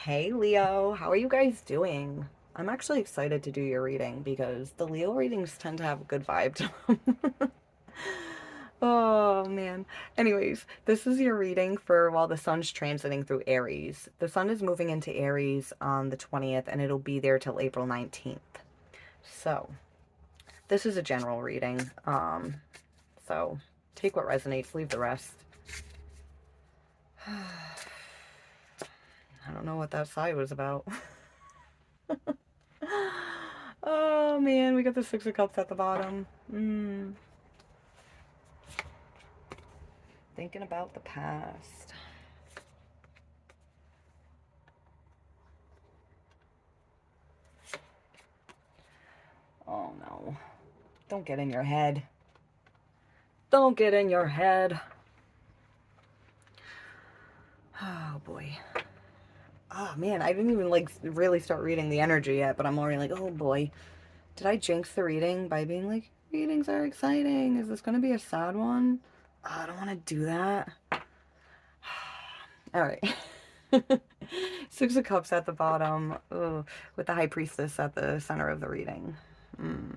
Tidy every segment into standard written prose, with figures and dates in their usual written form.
Hey Leo, how are you guys doing? I'm actually excited to do your reading because the Leo readings tend to have a good vibe to them. Oh man. Anyways, this is your reading for while the sun's transiting through Aries. The sun is moving into Aries on the 20th and it'll be there till April 19th. So, this is a general reading. So take what resonates, leave the rest. I don't know what that sigh was about. Oh man, we got the Six of Cups at the bottom. Thinking about the past. Oh no. Don't get in your head. Don't get in your head. Oh boy. Oh man, I didn't even like really start reading the energy yet, but I'm already like, oh boy. Did I jinx the reading by being like, readings are exciting? Is this gonna be a sad one? Oh, I don't want to do that. All right. Six of Cups at the bottom, ooh, with the High Priestess at the center of the reading. Hmm.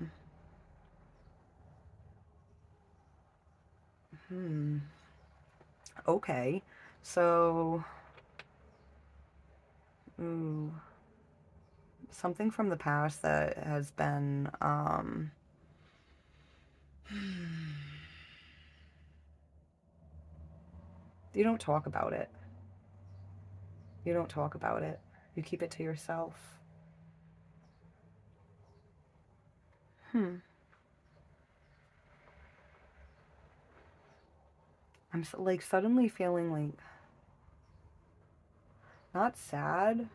Hmm. Okay. So, ooh, something from the past that has been, you don't talk about it. You don't talk about it. You keep it to yourself. Hmm. I'm like suddenly feeling like not sad.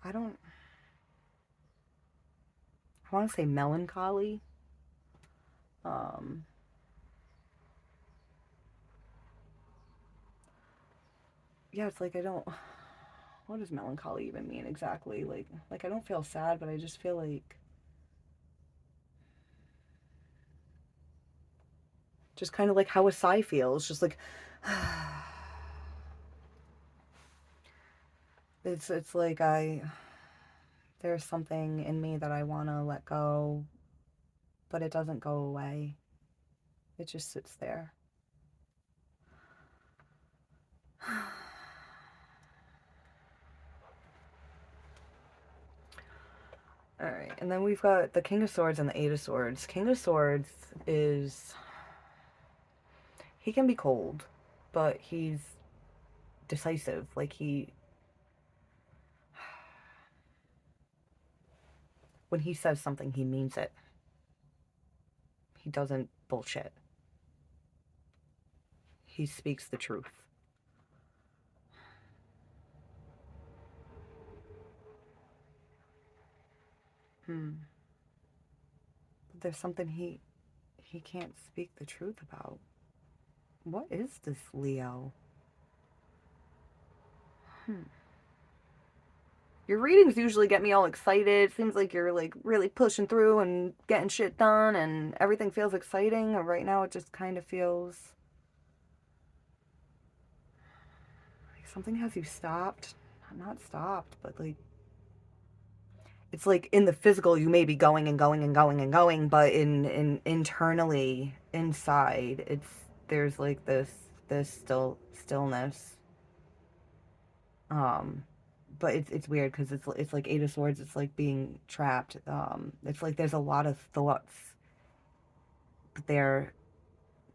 I don't, I want to say melancholy. Um, yeah, it's like I don't, what does melancholy even mean exactly? Like I don't feel sad, but I just feel like just kind of like how a sigh feels, just like it's like there's something in me that I want to let go, but it doesn't go away. It just sits there. All right, and then we've got the King of Swords and the Eight of Swords. King of Swords is he can be cold, but he's decisive. Like when he says something, he means it. He doesn't bullshit. He speaks the truth. Hmm. There's something he can't speak the truth about. What is this, Leo? Hmm. Your readings usually get me all excited. Seems like you're like really pushing through and getting shit done and everything feels exciting. And right now it just kind of feels like something has you stopped. Not stopped, but like it's like in the physical you may be going and going and going and going, but in internally inside it's there's like this stillness. Um but it's weird because it's like Eight of Swords. It's like being trapped. It's like there's a lot of thoughts, but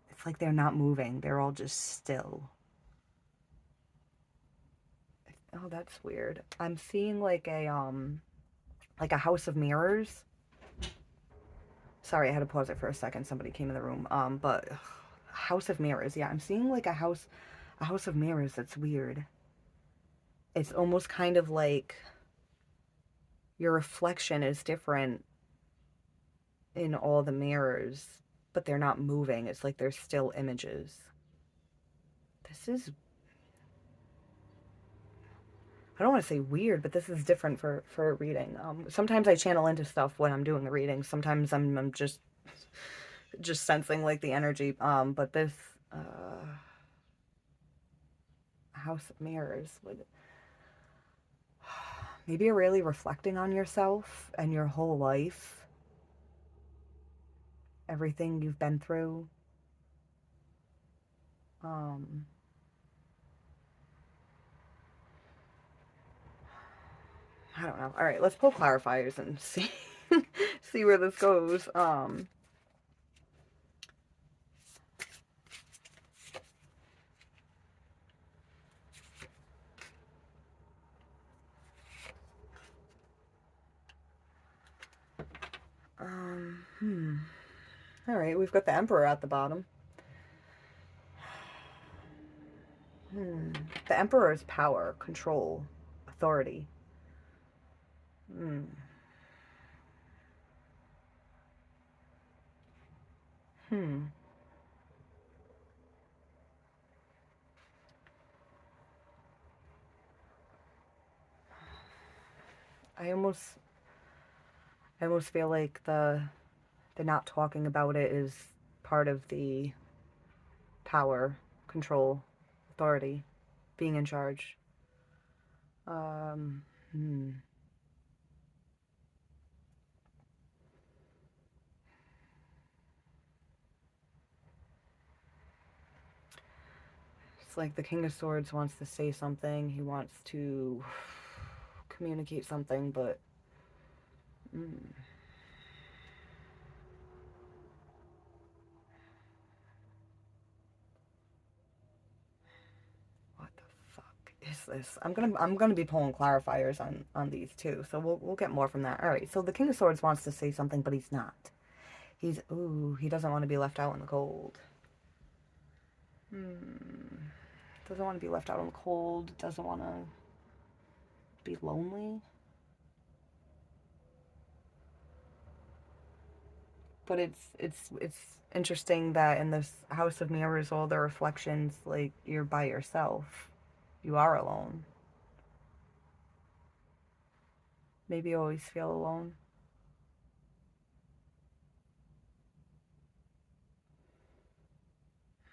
it's like they're not moving. They're all just still. Oh, that's weird. I'm seeing like a house of mirrors. Sorry, I had to pause it for a second. Somebody came in the room. But ugh, house of mirrors. Yeah, I'm seeing like a house of mirrors. That's weird. It's almost kind of like your reflection is different in all the mirrors, but they're not moving. It's like they're still images. This is, I don't want to say weird, but this is different for a reading. Sometimes I channel into stuff when I'm doing the reading. Sometimes I'm just sensing like the energy. But this, House of Mirrors would maybe you're really reflecting on yourself and your whole life, everything you've been through. Um, I don't know. All right, let's pull clarifiers and see see where this goes. Hmm. All right, we've got the Emperor at the bottom. Hmm. The Emperor is power, control, authority. Hmm. Hmm. I almost, I almost feel like the not talking about it is part of the power, control, authority, being in charge. Um. Hmm. It's like the King of Swords wants to say something. He wants to communicate something, but mm, what the fuck is this? I'm gonna be pulling clarifiers on these too. So we'll get more from that. All right. So the King of Swords wants to say something, but he's not. He doesn't want to be left out in the cold. Hmm. Doesn't want to be left out in the cold. Doesn't want to be lonely. But it's interesting that in this House of Mirrors, all the reflections, like you're by yourself, you are alone. Maybe you always feel alone.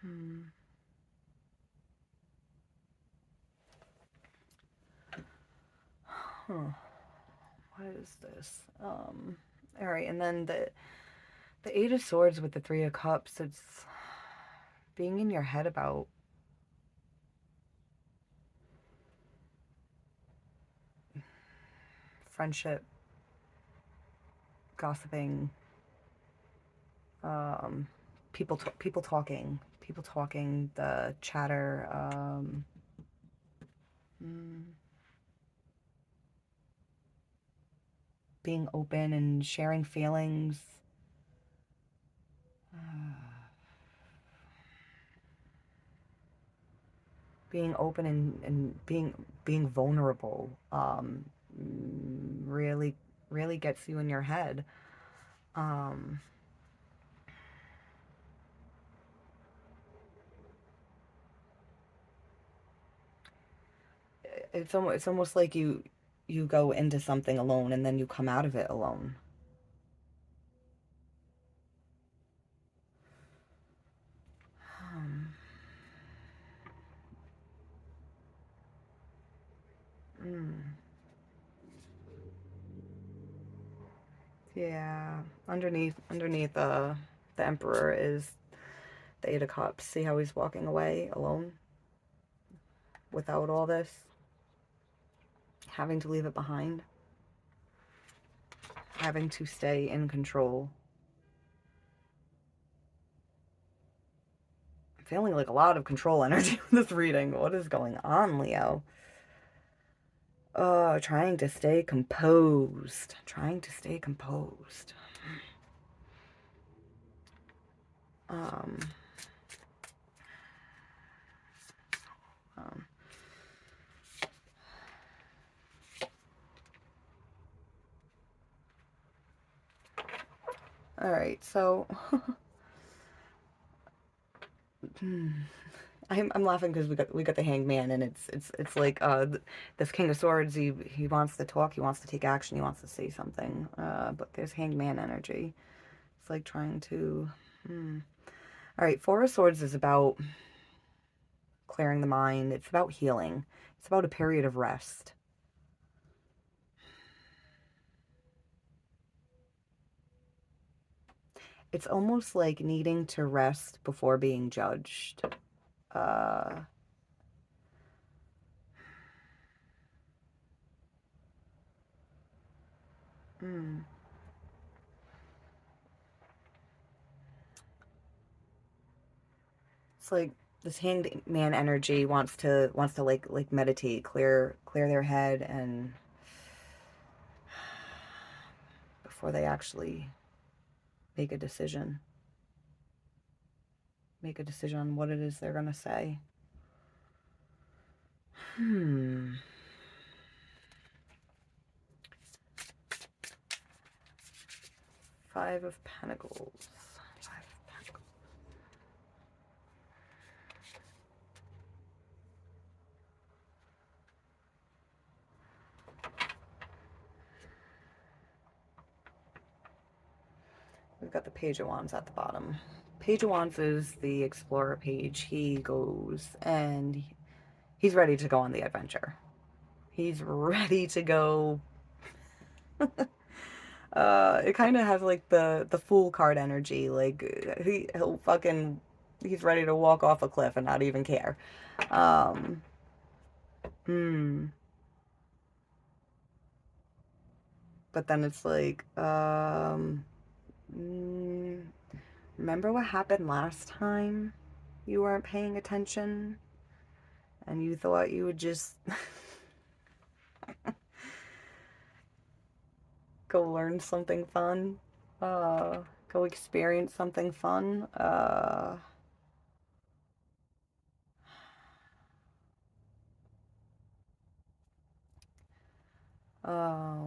Hmm. Huh. What is this? All right, and then the Eight of Swords with the Three of Cups. It's being in your head about friendship, gossiping, um, people talking, the chatter. Mm, being open and sharing feelings. Being open and being vulnerable really gets you in your head. Um, it's almost like you go into something alone and then you come out of it alone. Um, mm, yeah, underneath the Emperor is the Eight of Cups. See how he's walking away alone without all this, having to leave it behind, having to stay in control. I'm feeling like a lot of control energy with this reading. What is going on, Leo? Oh, trying to stay composed. Trying to stay composed. Um, um, all right, so I'm laughing because we got the Hanged Man, and it's like this King of Swords. He wants to talk. He wants to take action. He wants to say something. But there's Hanged Man energy. It's like trying to. Hmm. All right, Four of Swords is about clearing the mind. It's about healing. It's about a period of rest. It's almost like needing to rest before being judged. Uh, hmm. It's like this hanged man energy wants to like meditate, clear their head, and before they actually make a decision, on what it is they're gonna say. Hmm. Five of Pentacles. Five of Pentacles. We've got the Page of Wands at the bottom. Page of Wands is the Explorer page. He goes and he's ready to go on the adventure. He's ready to go. It kind of has like the Fool card energy. Like he's ready to walk off a cliff and not even care. Um, hmm. But then it's like, mm, remember what happened last time you weren't paying attention and you thought you would just go learn something fun? Uh, Go experience something fun? Oh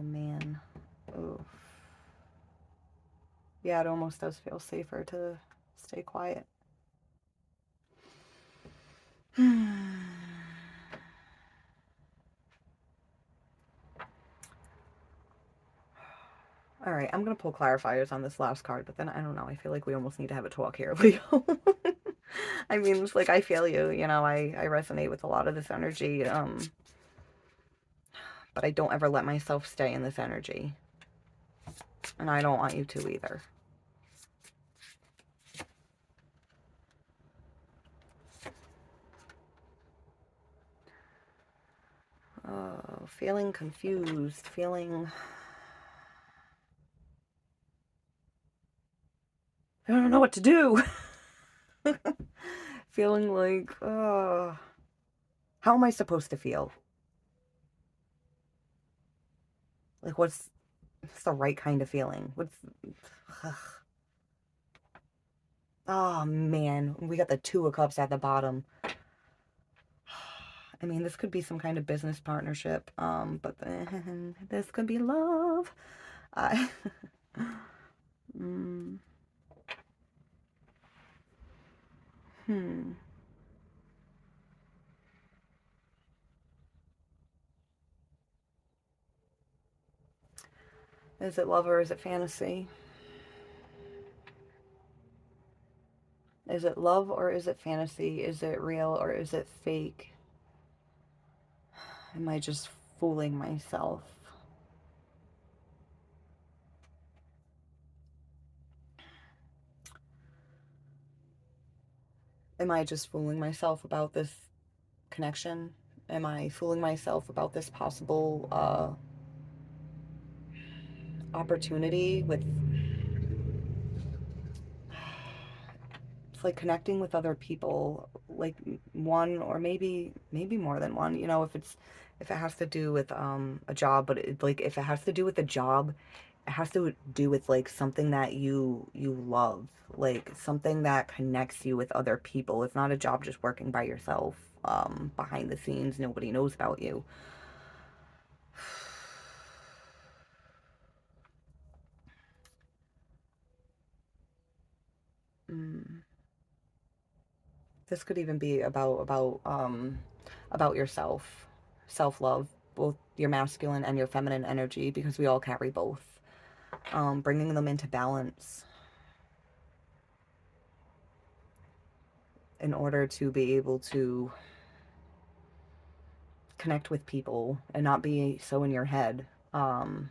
man. Oof. Yeah, it almost does feel safer to stay quiet. All right, I'm gonna pull clarifiers on this last card, but then I don't know. I feel like we almost need to have a talk here, Leo. I mean, it's like I feel you. You know, I resonate with a lot of this energy. But I don't ever let myself stay in this energy, and I don't want you to either. Feeling confused, feeling I don't know what to do. Feeling like, how am I supposed to feel? Like, what's the right kind of feeling? Ugh. Oh man, we got the Two of Cups at the bottom. I mean, this could be some kind of business partnership, but then this could be love. I, mm, hmm. Is it love or is it fantasy? Is it love or is it fantasy? Is it real or is it fake? Am I just fooling myself? Am I just fooling myself about this connection? Am I fooling myself about this possible opportunity with it's like connecting with other people, like one or maybe more than one, you know, if it has to do with a job, but like if it has to do with a job, it has to do with like something that you love, like something that connects you with other people. It's not a job just working by yourself, behind the scenes, nobody knows about you. Mm. This could even be about yourself, self-love, both your masculine and your feminine energy, because we all carry both. Bringing them into balance in order to be able to connect with people and not be so in your head. Um,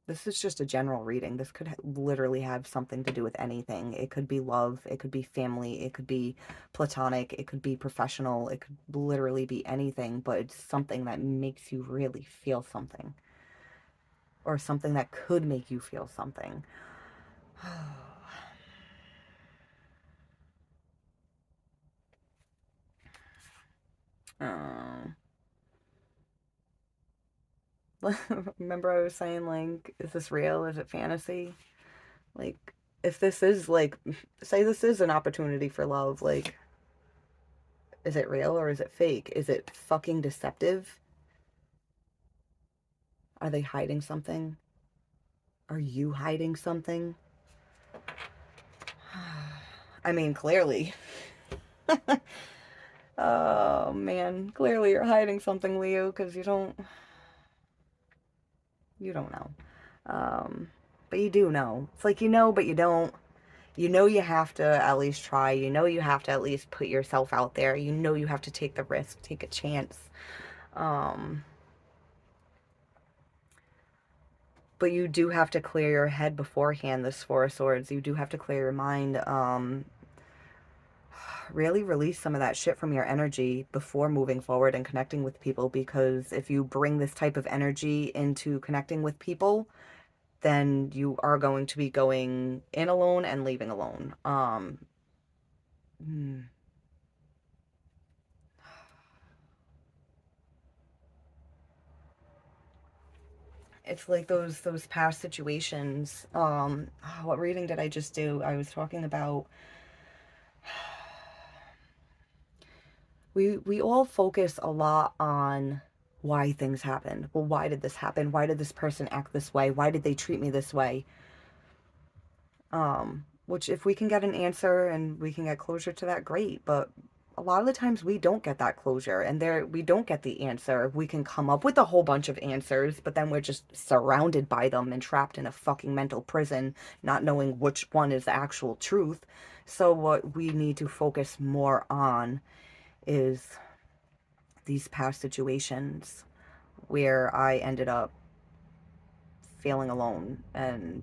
this is just a general reading. This could literally have something to do with anything. It could be love, it could be family, it could be platonic, it could be professional, it could literally be anything, but it's something that makes you really feel something, or something that could make you feel something. um, Remember I was saying, like, is this real? Is it fantasy? Like, if this is, like, say this is an opportunity for love, like, is it real or is it fake? Is it fucking deceptive? Are they hiding something? Are you hiding something? I mean, clearly. Oh, man. Clearly you're hiding something, Leo, because you don't know. But you do know. It's like you know, but you don't. You know you have to at least try. You know you have to at least put yourself out there. You know you have to take the risk, take a chance. Um, but you do have to clear your head beforehand, this Four of Swords. You do have to clear your mind. Really release some of that shit from your energy before moving forward and connecting with people, because if you bring this type of energy into connecting with people, then you are going to be going in alone and leaving alone. Hmm. It's like those past situations. What reading did I just do? I was talking about, we all focus a lot on why things happen. Well, why did this happen? Why did this person act this way? Why did they treat me this way? Which, if we can get an answer and we can get closure to that, great. But a lot of the times we don't get that closure, and there we don't get the answer. We can come up with a whole bunch of answers, but then we're just surrounded by them and trapped in a fucking mental prison, not knowing which one is the actual truth. So what we need to focus more on is these past situations where I ended up feeling alone and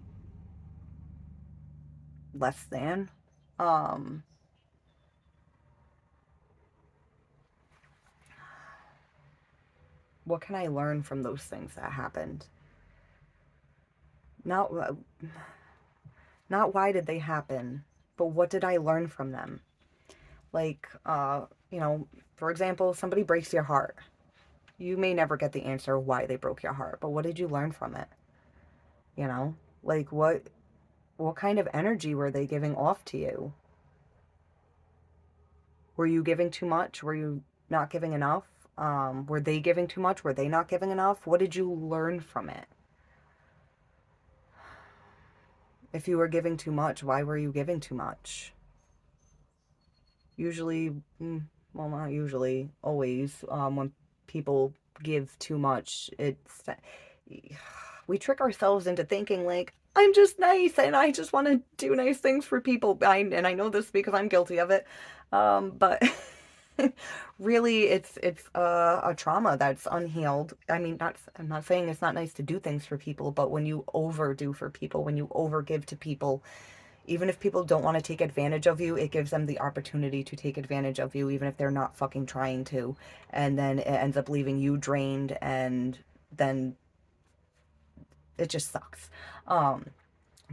less than. Um, what can I learn from those things that happened? Not not why did they happen, but what did I learn from them? Like, for example, somebody breaks your heart. You may never get the answer why they broke your heart, but what did you learn from it? You know, like what kind of energy were they giving off to you? Were you giving too much? Were you not giving enough? Were they giving too much? Were they not giving enough? What did you learn from it? If you were giving too much, why were you giving too much? Usually, well, not usually, always, when people give too much, we trick ourselves into thinking, like, I'm just nice and I just want to do nice things for people. And I know this because I'm guilty of it. But really, it's a trauma that's unhealed. I mean, I'm not saying it's not nice to do things for people, but when you overdo for people, when you overgive to people, even if people don't want to take advantage of you, it gives them the opportunity to take advantage of you, even if they're not fucking trying to. And then it ends up leaving you drained, and then it just sucks. Um,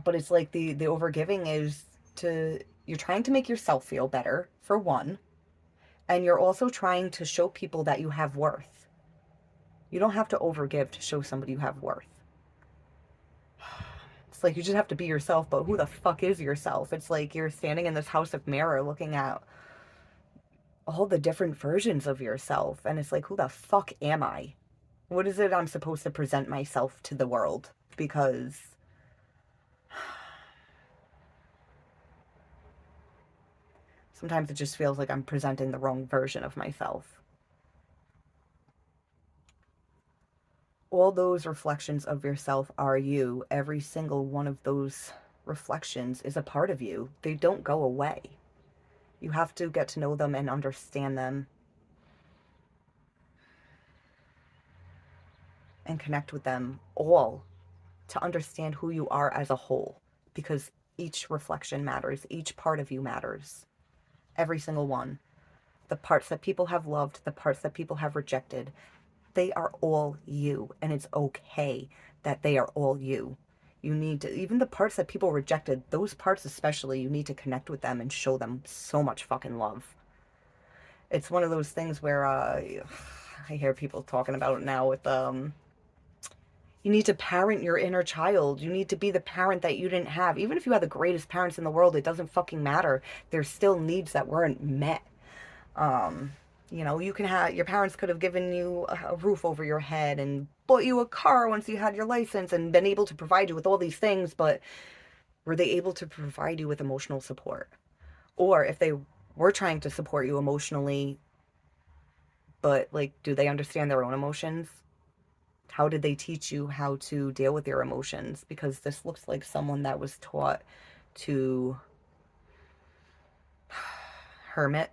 but it's like the overgiving is to, you're trying to make yourself feel better, for one, and you're also trying to show people that you have worth. You don't have to overgive to show somebody you have worth. It's like you just have to be yourself, but who the fuck is yourself? It's like you're standing in this house of mirror looking at all the different versions of yourself, and it's like, who the fuck am I? What is it I'm supposed to present myself to the world? Because sometimes it just feels like I'm presenting the wrong version of myself. All those reflections of yourself are you. Every single one of those reflections is a part of you. They don't go away. You have to get to know them and understand them. and connect with them all to understand who you are as a whole, because each reflection matters, each part of you matters, every single one. The parts that people have loved, the parts that people have rejected, they are all you, and it's okay that they are all you. You need to, even the parts that people rejected, those parts especially, you need to connect with them and show them so much fucking love. It's one of those things where I hear people talking about it now with you need to parent your inner child. You need to be the parent that you didn't have. Even if you had the greatest parents in the world, it doesn't fucking matter. There's still needs that weren't met. Um, you know, you can have, your parents could have given you a roof over your head and bought you a car once you had your license and been able to provide you with all these things, but were they able to provide you with emotional support? Or if they were trying to support you emotionally, but like, do they understand their own emotions? How did they teach you how to deal with your emotions? Because this looks like someone that was taught to hermit,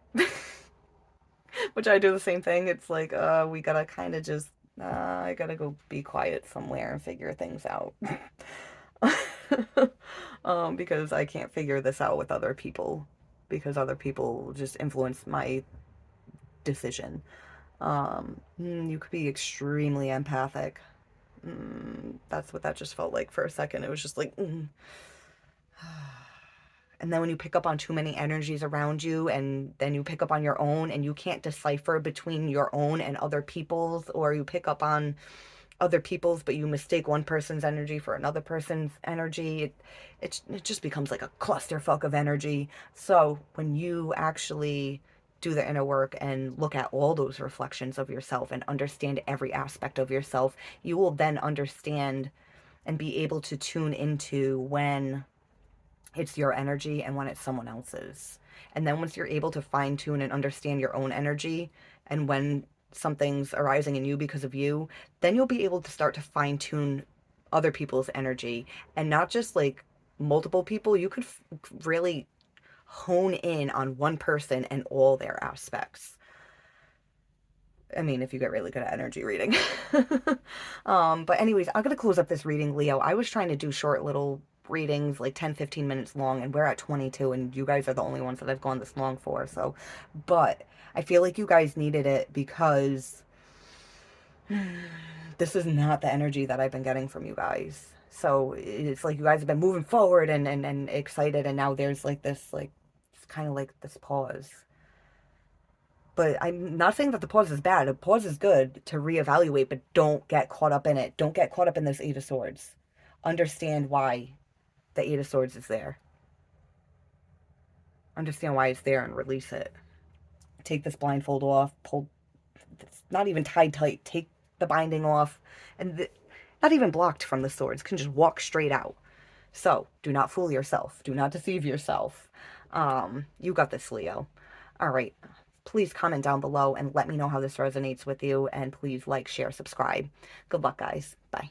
which I do the same thing. It's like, we gotta kind of just, I gotta go be quiet somewhere and figure things out. Because I can't figure this out with other people, because other people just influence my decision. You could be extremely empathic. That's what that just felt like for a second. It was just like, and then when you pick up on too many energies around you, and then you pick up on your own, and you can't decipher between your own and other people's, or you pick up on other people's, but you mistake one person's energy for another person's energy, it just becomes like a clusterfuck of energy. So when you actually do the inner work and look at all those reflections of yourself and understand every aspect of yourself, you will then understand and be able to tune into when it's your energy and when it's someone else's. And then once you're able to fine tune and understand your own energy, and when something's arising in you because of you, then you'll be able to start to fine tune other people's energy, and not just like multiple people. You could really hone in on one person and all their aspects. I mean, if you get really good at energy reading. But anyways, I'm gonna close up this reading, Leo. I was trying to do short little readings, like 10, 15 minutes long, and we're at 22, and you guys are the only ones that I've gone this long for. So, but I feel like you guys needed it, because this is not the energy that I've been getting from you guys. So it's like you guys have been moving forward and excited, and now there's like this, like, it's kind of like this pause. But I'm not saying that the pause is bad. A pause is good to reevaluate, but don't get caught up in it. Don't get caught up in this Eight of Swords. Understand why the Eight of Swords is there. Understand why it's there and release it. Take this blindfold off. Pull. It's not even tied tight. Take the binding off, and not even blocked from the swords. Can just walk straight out. So do not fool yourself. Do not deceive yourself. You got this, Leo. All right. Please comment down below and let me know how this resonates with you. And please like, share, subscribe. Good luck, guys. Bye.